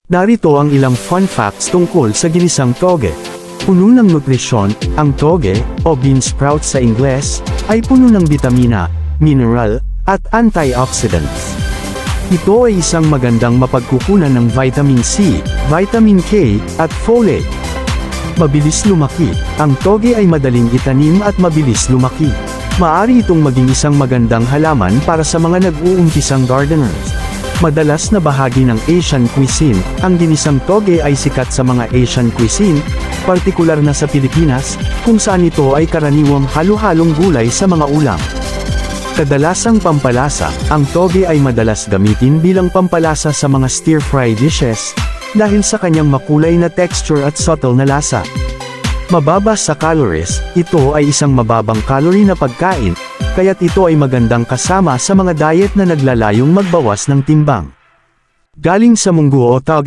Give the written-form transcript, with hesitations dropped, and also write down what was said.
Narito ang ilang fun facts tungkol sa ginisang toge. Puno ng nutrisyon, ang toge, o bean sprout sa Ingles, ay puno ng bitamina, mineral, at antioxidants. Ito ay isang magandang mapagkukunan ng vitamin C, vitamin K, at folate. Mabilis lumaki. Ang toge ay madaling itanim at mabilis lumaki. Maaari itong maging isang magandang halaman para sa mga nag-uumpisang gardeners. Madalas na bahagi ng Asian cuisine, ang ginisang toge ay sikat sa mga Asian cuisine, partikular na sa Pilipinas, kung saan ito ay karaniwang halo-halong gulay sa mga ulam. Kadalasang pampalasa, ang toge ay madalas gamitin bilang pampalasa sa mga stir-fry dishes, dahil sa kanyang makulay na texture at subtle na lasa. Mababa sa calories, ito ay isang mababang calorie na pagkain, kaya't ito ay magandang kasama sa mga diet na naglalayong magbawas ng timbang. Galing sa munggo o toge.